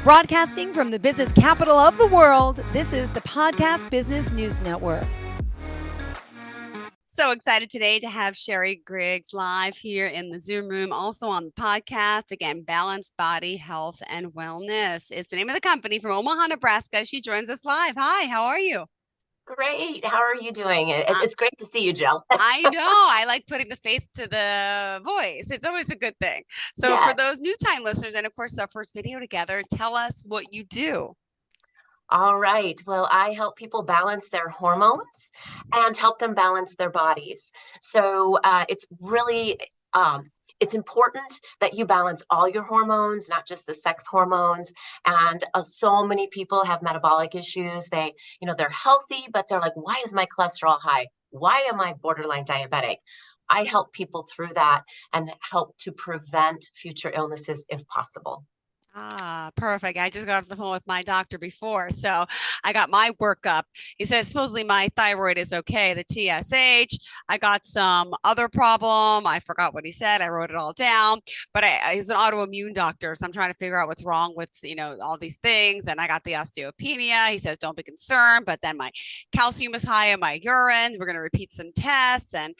Broadcasting from the business capital of the world, this is the Podcast Business News Network. So excited today to have Sherri Griggs live here in the Zoom room, also on the podcast. Again, Balanced Body, Health, and Wellness is the name of the company from Omaha, Nebraska. She joins us live. Hi, how are you? Great. How are you doing? It's great to see you, Jill. I know. I like putting the face to the voice. It's always a good thing. So Yes. for those new time listeners, and of course, our first video together, tell us what you do. All right. Well, I help people balance their hormones and help them balance their bodies. So it's really it's important that you balance all your hormones, not just the sex hormones. And so many people have metabolic issues. They're healthy, but they're like, why is my cholesterol high? Why am I borderline diabetic? I help people through that and help to prevent future illnesses if possible. Ah, perfect. I just got off the phone with my doctor before, so I got my workup. He says supposedly my thyroid is okay, the TSH. I got some other problem. I forgot what he said. I wrote it all down, but he's an autoimmune doctor, so I'm trying to figure out what's wrong with, all these things. And I got the osteopenia. He says don't be concerned, but then my calcium is high in my urine. We're going to repeat some tests and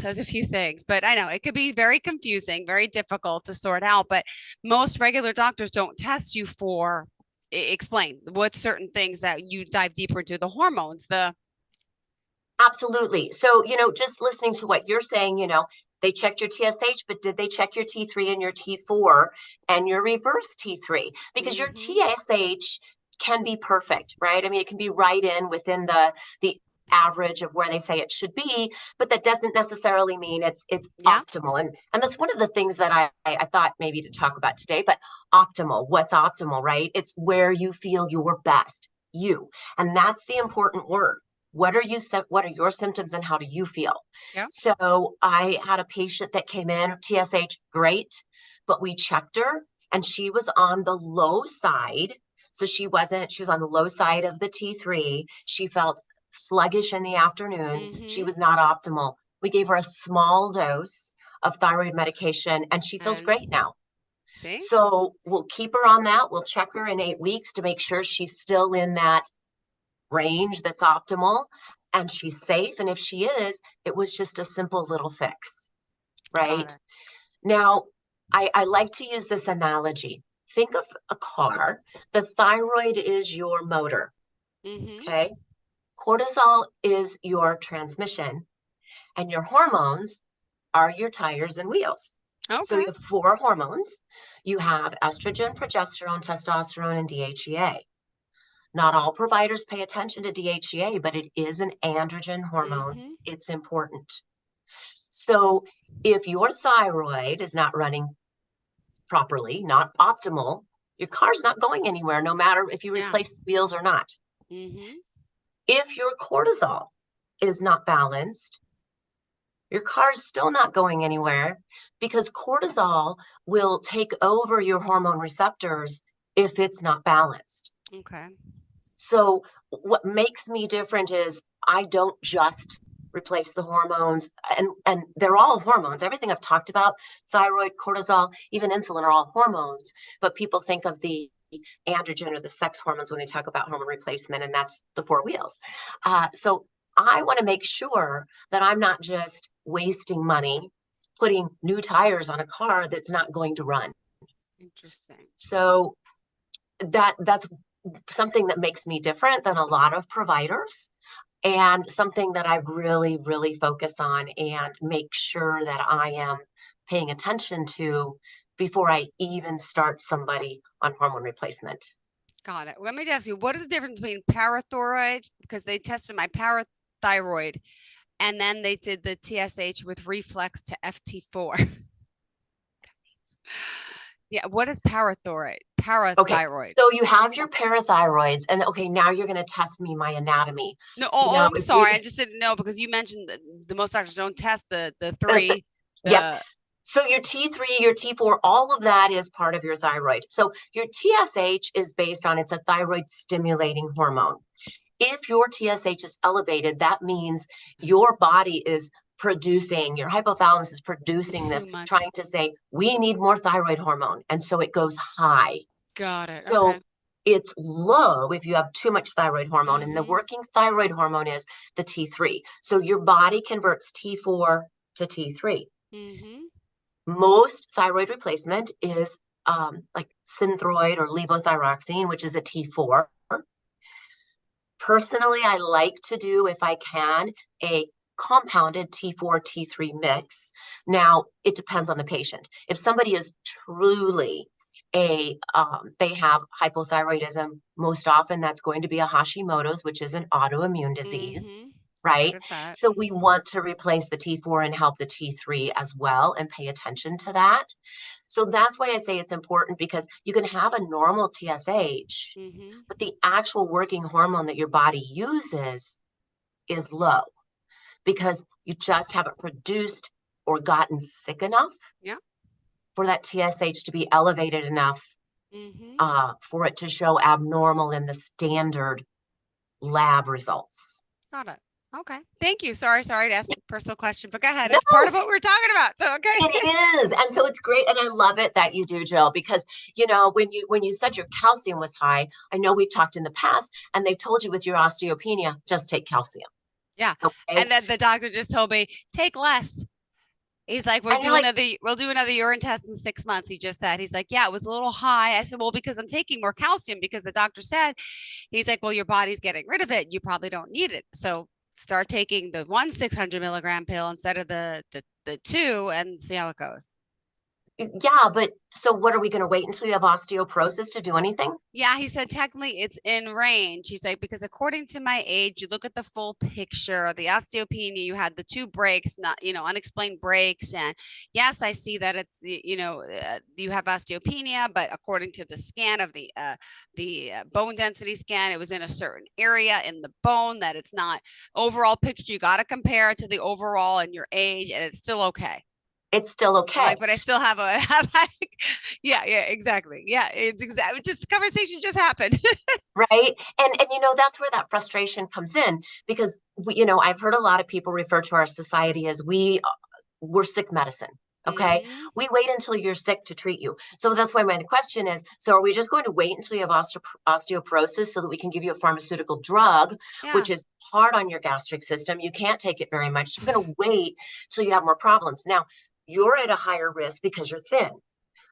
there's a few things, but I know it could be very confusing, very difficult to sort out. But most regular doctors don't test you for, explain what certain things that you dive deeper into the hormones, Absolutely. So, just listening to what you're saying, they checked your TSH, but did they check your T3 and your T4 and your reverse T3? Because your TSH can be perfect, right? I mean, it can be right in within the average of where they say it should be, but that doesn't necessarily mean it's optimal. And that's one of the things that I thought maybe to talk about today, but optimal, what's optimal, right? It's where you feel your best, you. And that's the important word. What are your symptoms and how do you feel? Yeah. So I had a patient that came in, TSH, great, but we checked her and she was on the low side. So she was on the low side of the T3. She felt sluggish in the afternoons. She was not optimal. We gave her a small dose of thyroid medication and she feels great now. See? So we'll keep her on that. We'll check her in 8 weeks to make sure she's still in that range that's optimal and she's safe. And if she is, it was just a simple little fix, right? Now, I like to use this analogy. Think of a car. The thyroid is your motor, okay? Cortisol is your transmission, and your hormones are your tires and wheels. Okay. So you have 4 hormones. You have estrogen, progesterone, testosterone, and DHEA. Not all providers pay attention to DHEA, but it is an androgen hormone. It's important. So if your thyroid is not running properly, not optimal, your car's not going anywhere, no matter if you replace the wheels or not. If your cortisol is not balanced, your car is still not going anywhere because cortisol will take over your hormone receptors if it's not balanced. Okay. So what makes me different is I don't just replace the hormones, and they're all hormones. Everything I've talked about, thyroid, cortisol, even insulin are all hormones, but people think of the androgen or the sex hormones when they talk about hormone replacement, and that's the 4 wheels. So I want to make sure that I'm not just wasting money putting new tires on a car that's not going to run. Interesting. So that's something that makes me different than a lot of providers, and something that I really, really focus on and make sure that I am paying attention to before I even start somebody on hormone replacement. Got it. Let me ask you, what is the difference between parathyroid, because they tested my parathyroid, and then they did the TSH with reflex to FT4. Yeah, what is parathyroid? Okay, so you have your parathyroids, and okay, now you're going to test me my anatomy. No, I'm sorry, I just didn't know because you mentioned the most doctors don't test the 3. Yep. So your T3, your T4, all of that is part of your thyroid. So your TSH is based on, it's a thyroid stimulating hormone. If your TSH is elevated, that means your body is producing, your hypothalamus is producing this, trying to say, we need more thyroid hormone. And so it goes high. Got it. So Okay. it's low if you have too much thyroid hormone, and the Mm-hmm. working thyroid hormone is the T3. So your body converts T4 to T3. Mm-hmm. Most thyroid replacement is like Synthroid or levothyroxine, which is a T4. Personally, I like to do, if I can, a compounded T4, T3 mix. Now, it depends on the patient. If somebody is truly they have hypothyroidism, most often that's going to be a Hashimoto's, which is an autoimmune disease, Mm-hmm. Heard right? of that. So we want to replace the T4 and help the T3 as well and pay attention to that. So that's why I say it's important, because you can have a normal TSH, Mm-hmm. but the actual working hormone that your body uses is low because you just haven't produced or gotten sick enough Yeah. for that TSH to be elevated enough Mm-hmm. for it to show abnormal in the standard lab results. Got it. Okay. Thank you. Sorry to ask a personal question, but go ahead. No, It's part of what we're talking about. So okay. it is. And so it's great. And I love it that you do, Jill, because when you said your calcium was high, I know we talked in the past and they've told you with your osteopenia, just take calcium. Yeah. Okay. And then the doctor just told me, take less. He's like, And you're like, we'll do another urine test in 6 months. He just said, he's like, yeah, it was a little high. I said, well, because I'm taking more calcium because the doctor said, he's like, well, your body's getting rid of it. You probably don't need it. So start taking the one 600 milligram pill instead of the two and see how it goes. yeah, but so what are we going to wait until you have osteoporosis to do anything? Yeah, he said technically it's in range. He's like, because according to my age, you look at the full picture, the osteopenia, you had the two breaks, not, unexplained breaks. And yes, I see that it's, you have osteopenia, but according to the scan of the bone density scan, it was in a certain area in the bone that it's not overall picture. You got to compare it to the overall and your age, and it's still okay. It's still I'm like, okay, but I still have have like, yeah, exactly. Yeah, it's exactly just the conversation just happened. right? And that's where that frustration comes in, because I've heard a lot of people refer to our society as we're sick medicine. Okay. Mm-hmm. We wait until you're sick to treat you. So that's why my question is, so are we just going to wait until you have osteoporosis so that we can give you a pharmaceutical drug, Yeah. which is hard on your gastric system? You can't take it very much. So we're going to wait till you have more problems. Now, you're at a higher risk because you're thin.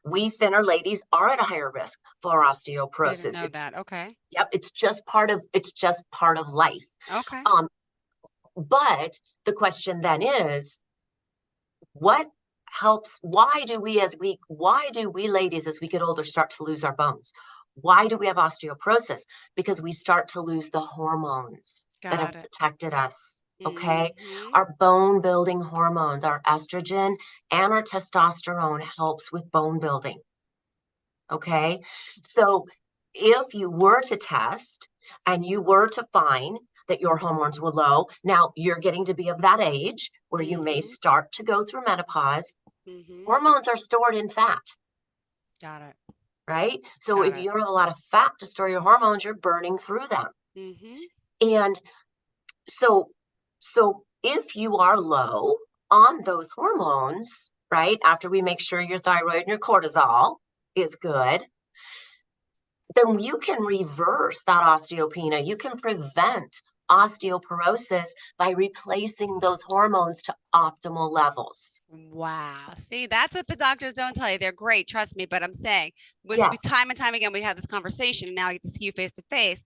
We thinner ladies are at a higher risk for Didn't osteoporosis. know that. Okay. Yep, it's just part of life. Okay. Um, but the question then is, what helps? Why do we ladies as we get older start to lose our bones? Why do we have osteoporosis? Because we start to lose the hormones that have Got it. protected us. Okay. Mm-hmm. Our bone building hormones, our estrogen and our testosterone helps with bone building. Okay. So if you were to test and you were to find that your hormones were low, now you're getting to be of that age where you may Mm-hmm. start to go through menopause. Mm-hmm. Hormones are stored in fat, Got it. right? So Got if it. you don't have a lot of fat to store your hormones, you're burning through them. Mm-hmm. And so, so if you are low on those hormones, right, after we make sure your thyroid and your cortisol is good, then you can reverse that osteopenia. You can prevent osteoporosis by replacing those hormones to optimal levels. Wow. See, that's what the doctors don't tell you. They're great, trust me. But I'm saying, was Yes. time and time again we had this conversation, and now I get to see you face to face.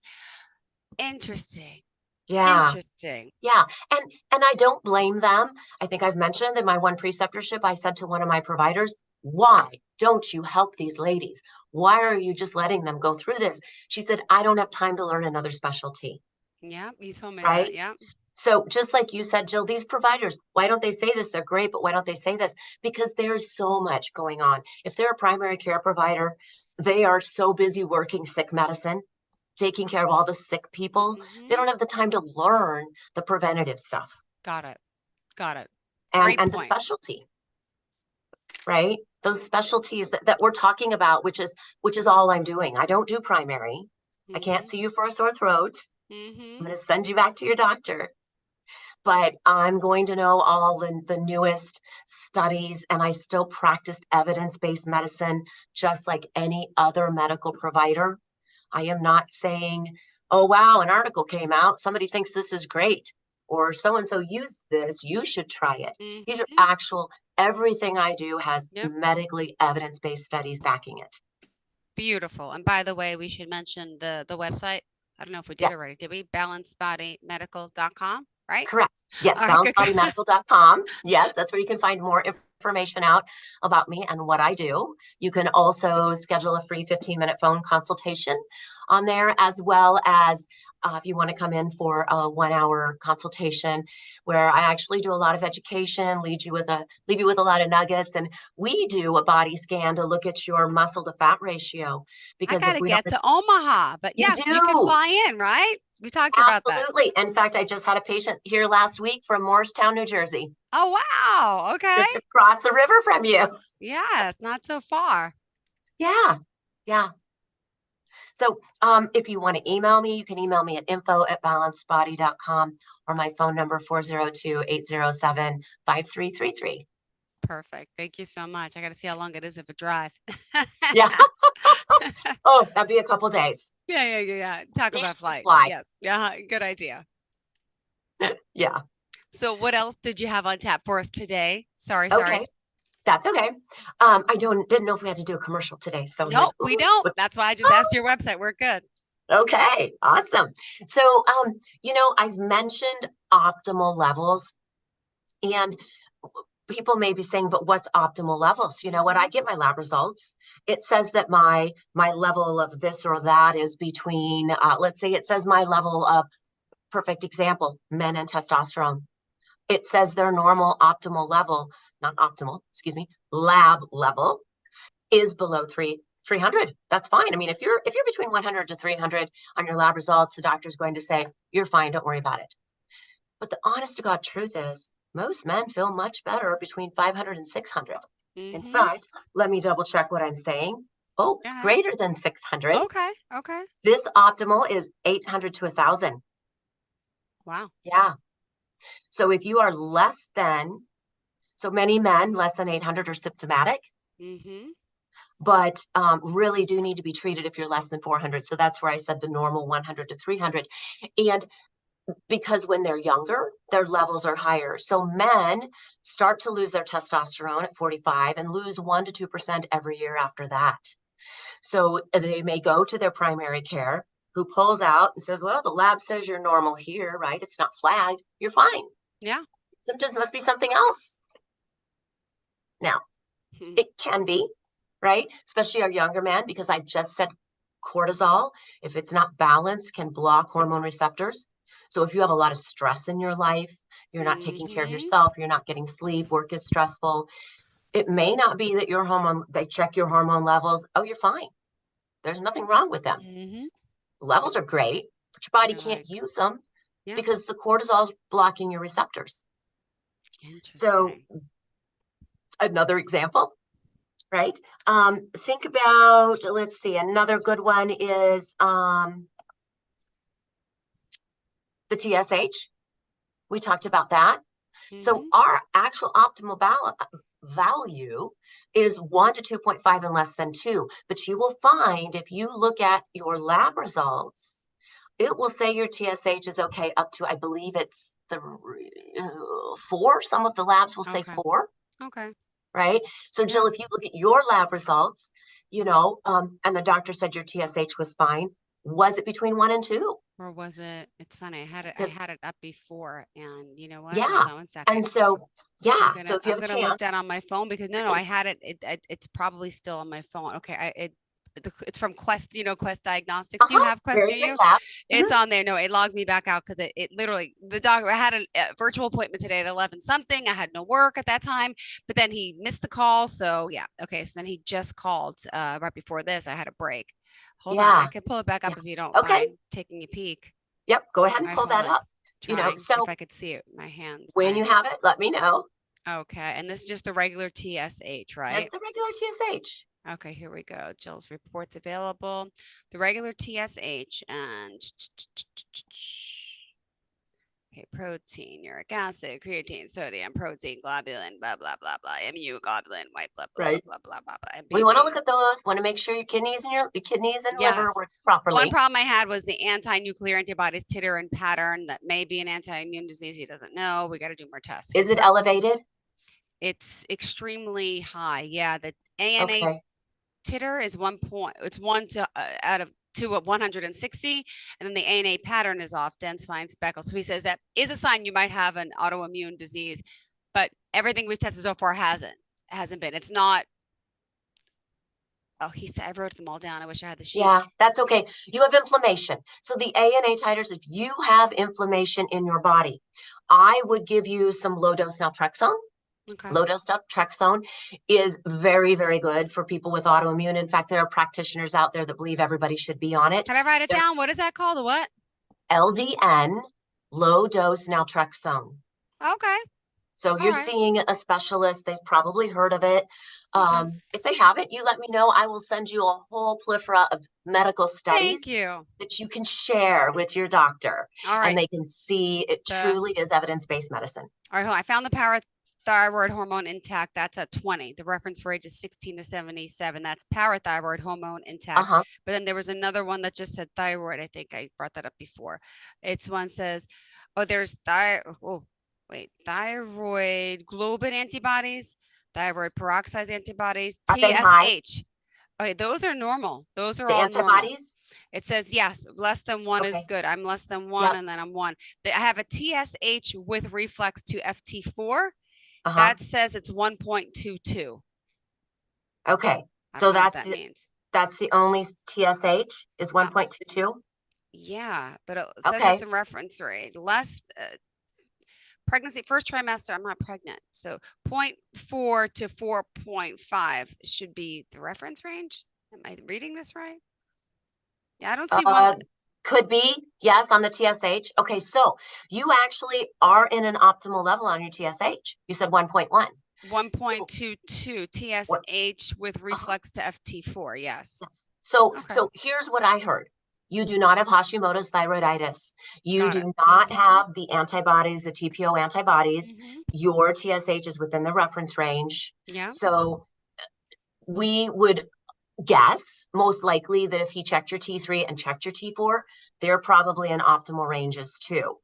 Interesting. Yeah. Interesting. Yeah. And I don't blame them. I think I've mentioned in my one preceptorship, I said to one of my providers, why don't you help these ladies? Why are you just letting them go through this? She said, I don't have time to learn another specialty. Yeah, you told me that. Right. Yeah. So just like you said, Jill, these providers, why don't they say this? They're great, but why don't they say this? Because there's so much going on. If they're a primary care provider, they are so busy working sick medicine, taking care of all the sick people. They Mm-hmm. don't have the time to learn the preventative stuff Got it. Got it. and Great and the point. specialty, right? Those specialties that we're talking about, which is all I'm doing. I don't do primary. I can't Mm-hmm. see you for a sore throat. I'm Mm-hmm. going to send you back to your doctor. but I'm going to know all the newest studies, and I still practiced evidence-based medicine just like any other medical provider. I am not saying, oh, wow, an article came out. Somebody thinks this is great, or so-and-so used this. You should try it. These are Mm-hmm. actual, everything I do has Yep. medically evidence-based studies backing it. Beautiful. And by the way, we should mention the website. I don't know if we did Yes. already. Did we? Balancedbodymedical.com, right? Correct. Yes, All right, good. balancedbodymedical.com. Yes, that's where you can find more information out about me and what I do. You can also schedule a free 15-minute phone consultation on there, as well as if you want to come in for a 1 hour consultation where I actually do a lot of education, leave you with a lot of nuggets, and we do a body scan to look at your muscle to fat ratio. I Because if got to we don't, get to Omaha, but you yes, you can do. fly in, right? We talked about that. Absolutely. In fact, I just had a patient here last week from Morristown, New Jersey, Oh, wow. Okay. just across the river from you. Yeah, it's not so far. Yeah. Yeah. So if you want to email me, you can email me at info@balancedbody.com or my phone number 402-807-5333. Perfect. Thank you so much. I got to see how long it is of a drive. Yeah. Oh, that'd be a couple days. Yeah. Talk You about should just flight. fly. Yes. Yeah, good idea. Yeah. So what else did you have on tap for us today? Sorry. Okay. That's okay. I didn't know if we had to do a commercial today. So I'm like, Nope, we ooh, don't. That's why I just asked your website. We're good. okay, awesome. So, I've mentioned optimal levels, and people may be saying, but what's optimal levels? You know what? I Mhm. get my lab results. It says that my level of this or that is between, let's say it says my level of, perfect example, men and testosterone. It says their normal optimal level, not optimal, excuse me, lab level is below 300. That's fine. I mean, if you're between 100 to 300 on your lab results, the doctor's going to say you're fine, don't worry about it. But the honest to God truth is most men feel much better between 500 and 600. In Mhm. fact, let me double check what I'm saying. Oh, Go ahead. greater than 600. Okay. This optimal is 800 to 1,000. Wow. Yeah. So if you are less than, so many men less than 800 are symptomatic, Mhm. but really do need to be treated if you're less than 400. So that's where I said the normal 100 to 300. And because when they're younger, their levels are higher. So men start to lose their testosterone at 45 and lose 1 to 2% every year after that. So they may go to their primary care, who pulls out and says, well, the lab says you're normal here, right? It's not flagged. You're fine. Yeah. Symptoms must be something else. Now, it can be, right? Especially our younger men, because I just said cortisol, if it's not balanced, can block hormone receptors. So if you have a lot of stress in your life, you're not taking care of Mhm. yourself, you're not getting sleep, work is stressful. It may not be that they check your hormone levels. Oh, you're fine. There's nothing wrong with them. Mhm. Levels are great, but your body You're can't like, use them yeah, because the cortisol is blocking your receptors. So interesting. another example, right? Think about, let's see, another good one is the TSH. We talked about that. So Mhm. our actual optimal value is 1 to 2.5 and less than 2. But you will find if you look at your lab results, it will say your TSH is okay up to, I believe it's the 4. Some of the labs will say Okay. 4, Okay. right? So Yeah. Jill, if you look at your lab results, and the doctor said your TSH was fine, was it between 1 and 2? Or was it? It's funny. I Because had it up before, and you know what? Hold yeah, on one second. and so yeah, so if you I'm have a gonna look down chance, on my phone because no, I had it. It's probably still on my phone. Okay, it's from Quest. You know, Quest Diagnostics. Do you have Quest? very Do good you? lab. It's on there. No, it logged me back out because it literally the doctor. I had a virtual appointment today at 11 something. I had no work at that time, but then he missed the call. So yeah, okay. So then he just called right before this. I had a break. Hold on, I Yeah, can pull it back up yeah. if you don't Okay, mind taking a peek. yep. Go ahead All and right, pull hold that on. up. Trying if So I could see it in my hands. when you have it, let me know. Okay, and this is just the regular TSH, right? Just the regular TSH. Okay, here we go. Jill's reports available. The regular TSH, and Okay, protein, uric acid, creatine, sodium, protein, globulin, blah blah blah blah, immunoglobulin, white blood, blah blah Right. blah blah blah blah, We want to look MBB. at those, want to make sure your kidneys and liver Yes. work One properly. problem I had was the anti-nuclear antibodies titter and pattern. That may be an autoimmune disease. He doesn't know. We got to do more tests. Is it Correct. elevated? It's extremely high. Yeah, the ANA Okay. titter is 1 point. It's one to out of two of 160, and then the ANA pattern is off, dense fine speckles. So he says that is a sign you might have an autoimmune disease, but everything we've tested so far hasn't been. It's not. Oh, he said I wrote them all down. I wish I had the sheet. Yeah, that's okay. You have inflammation. So the ANA titers, if you have inflammation in your body, I would give you some low dose naltrexone. Okay. Low dose naltrexone is very, very good for people with autoimmune. In fact, there are practitioners out there that believe everybody should be on it. Can I write it They're down? What is that called? A what? LDN, low dose naltrexone. Okay. So All you're right. seeing a specialist. They've probably heard of it. Okay. If they haven't, you let me know. I will send you a whole plethora of medical Thank studies you. that you can share with your doctor, All and right. they can see it The truly is evidence-based medicine. All right. I found the parathyroid hormone intact. That's at 20. The reference rate is 16 to 77. That's parathyroid hormone intact. Uh-huh. But then there was another one that just said thyroid. I think I brought that up before. It's one says, oh, there's thyroid globin antibodies, thyroid peroxidase antibodies, Are they high, TSH. Okay, those are normal. Those are the all normal. antibodies? It says yes, less than one is Okay. good. I'm less than one, Yep. and then I'm one. I have a TSH with reflex to FT4. Uh-huh. That says it's 1.22. Okay. I So don't know what that means. that's the only TSH is 1.22. Yeah, but it says Okay. it's a reference rate. Less pregnancy, first trimester, I'm not pregnant. So zero point 0.4 to 4.5 should be the reference range. Am I reading this right? Yeah, I don't see one. Could be, yes, on the TSH. Okay, so you actually are in an optimal level on your TSH. You said 1.1. 1.22 What? TSH with reflex to FT4. Yes. Yes. So, Okay. so here's what I heard. You do not have Hashimoto's thyroiditis. You Got it. do not Mhm. have the antibodies, the TPO antibodies. Mhm. Your TSH is within the reference range. Yeah. So we would guess most likely that if he checked your T3 and checked your T4, they're probably in optimal ranges too.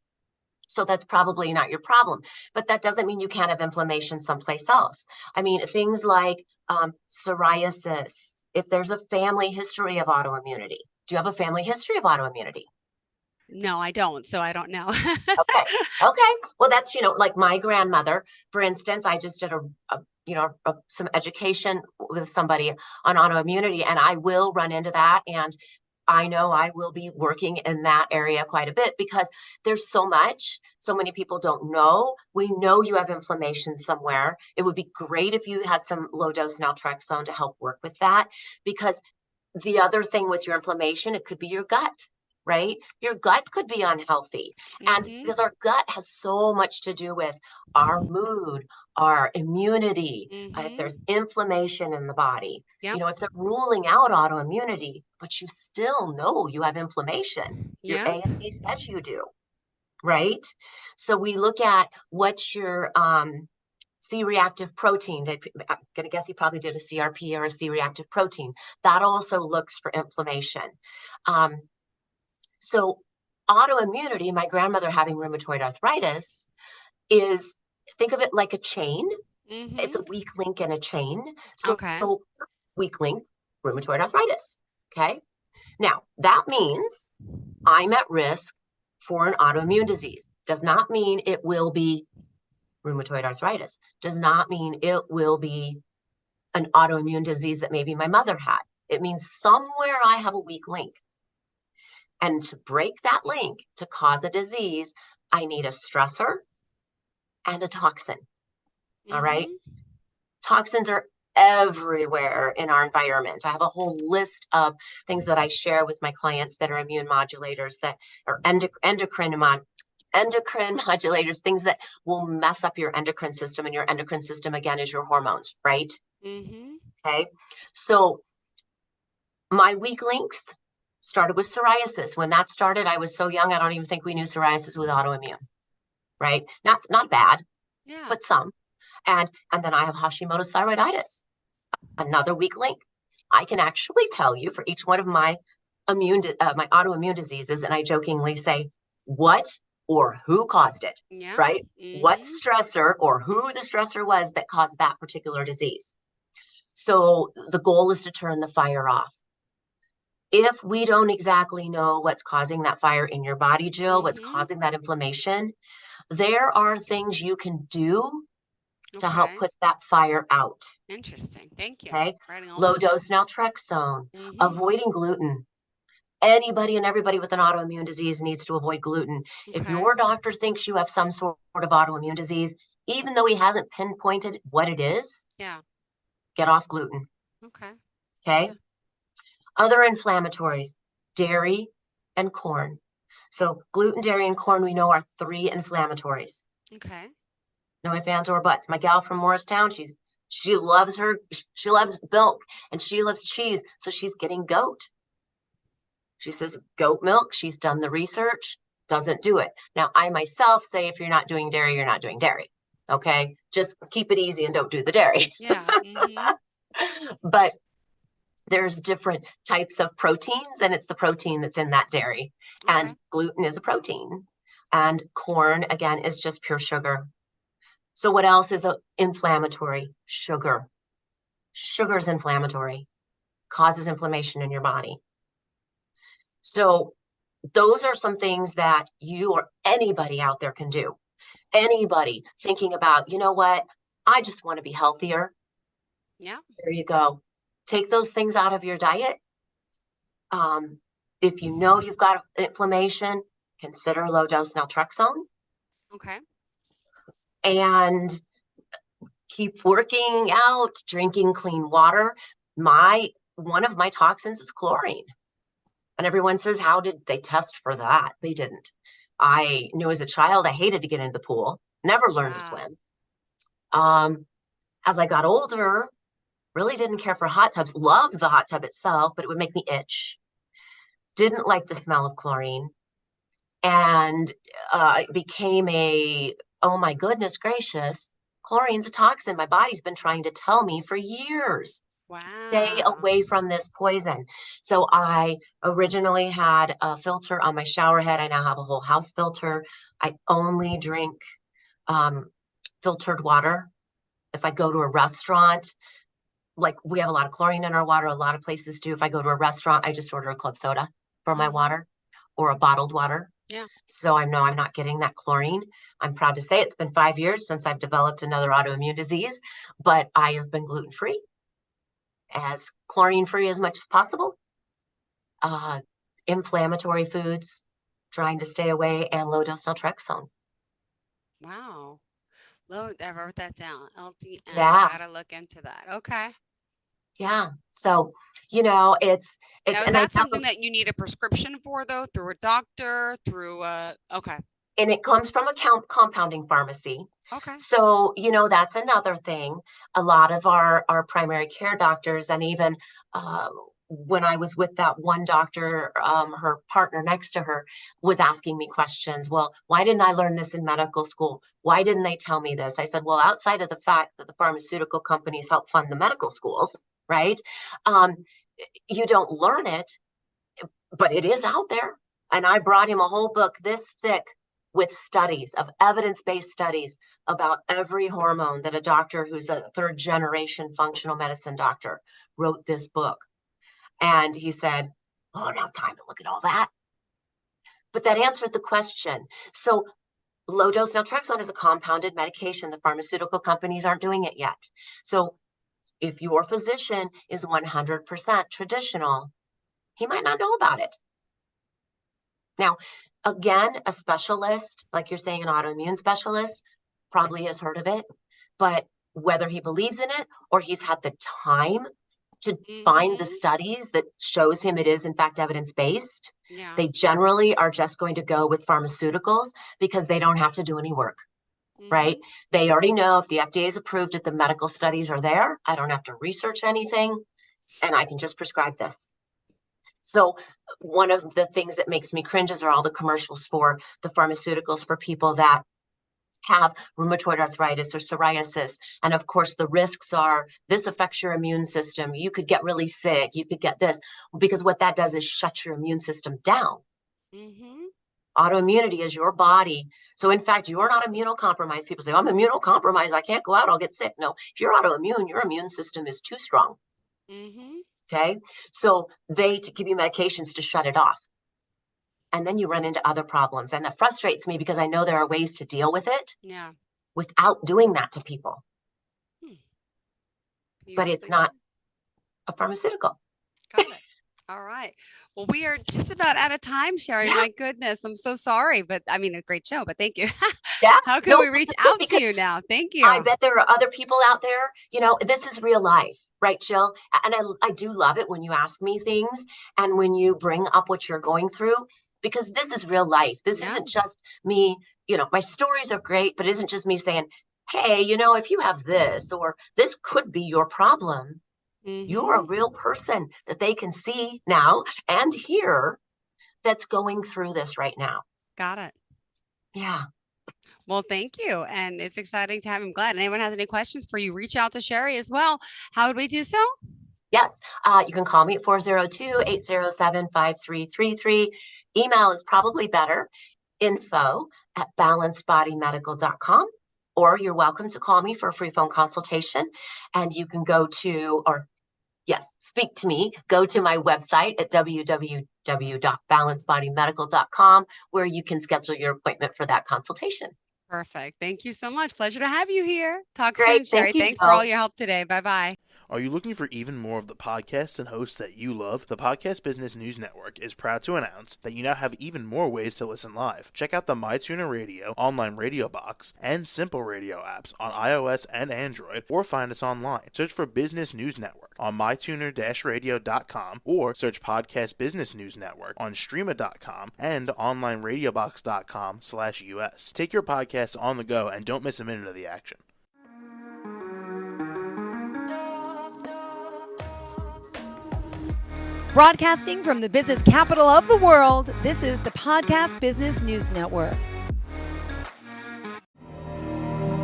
So that's probably not your problem, but that doesn't mean you can't have inflammation someplace else. I mean, things like psoriasis, if there's a family history of autoimmunity. Do you have a family history of autoimmunity? No, I don't. So I don't know. Okay. Okay. Well, that's, like my grandmother, for instance, I just did some education with somebody on autoimmunity, and I will run into that. And I know I will be working in that area quite a bit because there's so much. So many people don't know. We know you have inflammation somewhere. It would be great if you had some low dose naltrexone to help work with that, because the other thing with your inflammation, it could be your gut, right? Your gut could be unhealthy. And Mhm. because our gut has so much to do with our mood, our immunity, if Mhm. there's inflammation in the body, Yep. if they're ruling out autoimmunity, but you still know you have inflammation, your Yep. AMA says you do, right? So we look at what's your C-reactive protein. I'm going to guess he probably did a CRP or a C-reactive protein. That also looks for inflammation. So autoimmunity, my grandmother having rheumatoid arthritis, is, think of it like a chain. It's Mhm. a weak link in a chain. So Okay. weak link, rheumatoid arthritis. Okay. Now that means I'm at risk for an autoimmune disease. Does not mean it will be rheumatoid arthritis. Does not mean it will be an autoimmune disease that maybe my mother had. It means somewhere I have a weak link. And to break that link to cause a disease, I need a stressor and a toxin. All right. Mhm. Toxins are everywhere in our environment. I have a whole list of things that I share with my clients that are immune modulators, that are endocrine modulators, things that will mess up your endocrine system. And your endocrine system, again, is your hormones, right? Mhm. Okay. So my weak links started with psoriasis. When that started, I was so young, I don't even think we knew psoriasis was autoimmune. right? Not bad, Yeah. but some. And then I have Hashimoto's thyroiditis, another weak link. I can actually tell you for each one of my my autoimmune diseases, and I jokingly say what or who caused it, Yeah. right? What Mm-hmm. stressor or who the stressor was that caused that particular disease. So the goal is to turn the fire off. If we don't exactly know what's causing that fire in your body, Jill, what's Mm-hmm. causing that inflammation, there are things you can do to help Okay. put that fire out. Interesting. Thank you. Okay. Writing all Low this down. dose naltrexone, Mm-hmm. avoiding gluten. Anybody and everybody with an autoimmune disease needs to avoid gluten. If Okay. your doctor thinks you have some sort of autoimmune disease, even though he hasn't pinpointed what it is, Yeah. get off gluten. Okay. Okay. Yeah. Other inflammatories, dairy and corn. So gluten, dairy, and corn we know are three inflammatories. Okay. No ifs, ands, or buts. My gal from Morristown, she loves she loves milk and she loves cheese. So she's getting goat. She says goat milk. She's done the research, doesn't do it. Now, I myself say if you're not doing dairy, you're not doing dairy. Okay. Just keep it easy and don't do the dairy. Yeah. Mm-hmm. But there's different types of proteins, and it's the protein that's in that dairy. Okay. And gluten is a protein. And corn, again, is just pure sugar. So, what else is inflammatory? Sugar. Sugar is inflammatory, causes inflammation in your body. So, those are some things that you or anybody out there can do. Anybody thinking about, you know what? I just want to be healthier. Yeah. There you go. Take those things out of your diet. Um, if you know you've got inflammation, consider low dose naltrexone Okay. and keep working out, drinking clean water. My one of my toxins is chlorine. And everyone says, how did they test for that? They didn't. I knew as a child I hated to get into the pool, never learned to Wow. swim. Um, as I got older, really didn't care for hot tubs, loved the hot tub itself, but it would make me itch. Didn't like the smell of chlorine. And it became oh my goodness gracious, chlorine's a toxin. My body's been trying to tell me for years. Stay Wow. away from this poison. So I originally had a filter on my shower head. I now have a whole house filter. I only drink um, filtered water. If I go to a restaurant, like we have a lot of chlorine in our water, a lot of places do. If I go to a restaurant, I just order a club soda for my Mm-hmm. water or a bottled water. Yeah. So I know I'm not getting that chlorine. I'm proud to say it's been 5 years since I've developed another autoimmune disease, but I have been gluten free, as chlorine free as much as possible. Uh, Inflammatory foods, trying to stay away, and low dose naltrexone. Wow. I wrote that down. LDN. Yeah, Gotta look into that. Okay. yeah. So, it's, Now, is and I that have, something that you need a prescription for, though, through a doctor, through okay. and it comes from a compounding pharmacy. Okay. So, that's another thing. A lot of our primary care doctors, and even uh, when I was with that one doctor, her partner next to her was asking me questions. Well, why didn't I learn this in medical school? Why didn't they tell me this? I said, well, outside of the fact that the pharmaceutical companies help fund the medical schools, right? Um, you don't learn it, but it is out there. And I brought him a whole book this thick with studies of evidence-based studies about every hormone that a doctor who's a third generation functional medicine doctor wrote this book. And he said, oh, I don't have time to look at all that. But that answered the question. So low dose naltrexone is a compounded medication. The pharmaceutical companies aren't doing it yet. So if your physician is 100% traditional, he might not know about it. Now, again, a specialist, like you're saying, an autoimmune specialist, probably has heard of it, but whether he believes in it or he's had the time to find the Mm-hmm. studies that shows him it is in fact evidence-based, Yeah. they generally are just going to go with pharmaceuticals because they don't have to do any work, right? Mm-hmm. They already know if the FDA is approved it, the medical studies are there. I don't have to research anything and I can just prescribe this. So one of the things that makes me cringe is are all the commercials for the pharmaceuticals for people that have rheumatoid arthritis or psoriasis. And of course, the risks are this affects your immune system. You could get really sick. You could get this, because what that does is shut your immune system down. Mm-hmm. Autoimmunity is your body. So in fact, you're not immunocompromised. People say, I'm immunocompromised. I can't go out. I'll get sick. No, if you're autoimmune, your immune system is too strong. Mm-hmm. Okay. So they give you medications to shut it off. And then you run into other problems. And that frustrates me because I know there are ways to deal with it Yeah. without doing that to people. But it's Beautifully not said. a pharmaceutical. Got it. All right. Well, we are just about out of time, Sherri. Yeah. My goodness, I'm so sorry, but I mean, a great show, but thank you. Yeah. How can No, we this reach is good out to because you now? Thank you. I bet there are other people out there, this is real life, right, Jill? And I do love it when you ask me things and when you bring up what you're going through, because this is real life. This Yeah. isn't just me, my stories are great, but it isn't just me saying, hey, if you have this, or this could be your problem. You're a Mm-hmm. real person that they can see now and hear that's going through this right now. Got it. Yeah. Well, thank you. And it's exciting to have him. Glad. Anyone has any questions for you, reach out to Sherri as well. How would we do so? Yes. You can call me at 402-807-5333. Email is probably better, info@balancedbodymedical.com. Or you're welcome to call me for a free phone consultation. And you can speak to me. Go to my website at www.balancedbodymedical.com, where you can schedule your appointment for that consultation. Perfect. Thank you so much. Pleasure to have you here. Talk Great. soon, Sherri. Thank you, Thanks for all Jill. your help today. Bye-bye. Are you looking for even more of the podcasts and hosts that you love? The Podcast Business News Network is proud to announce that you now have even more ways to listen live. Check out the MyTuner Radio, online radio box, and Simple Radio apps on iOS and Android, or find us online. Search for Business News Network on mytuner-radio.com, or search Podcast Business News Network on streama.com and onlineradiobox.com/US. Take your podcast on the go and don't miss a minute of the action. Broadcasting from the business capital of the world, this is the Podcast Business News Network.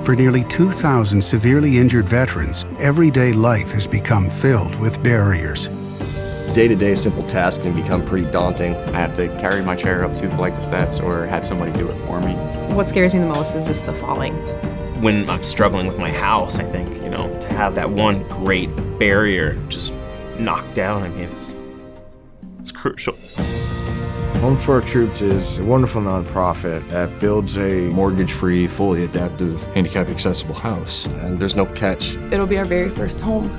For nearly 2,000 severely injured veterans, everyday life has become filled with barriers. Day-to-day simple tasks can become pretty daunting. I have to carry my chair up 2 flights of steps or have somebody do it for me. What scares me the most is just the falling. When I'm struggling with my house, I think, to have that one great barrier just knocked down, it's crucial. Home for Our Troops is a wonderful nonprofit that builds a Mortgage-free, fully adaptive, handicap-accessible house. And there's no catch. It'll be our very first home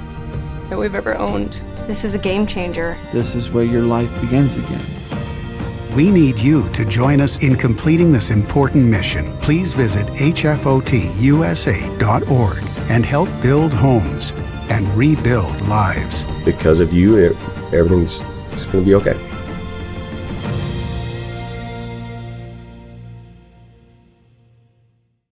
that we've ever owned. This is a game changer. This is where your life begins again. We need you to join us in completing this important mission. Please visit hfotusa.org and help build homes and rebuild lives. Because of you, everything's going to be okay.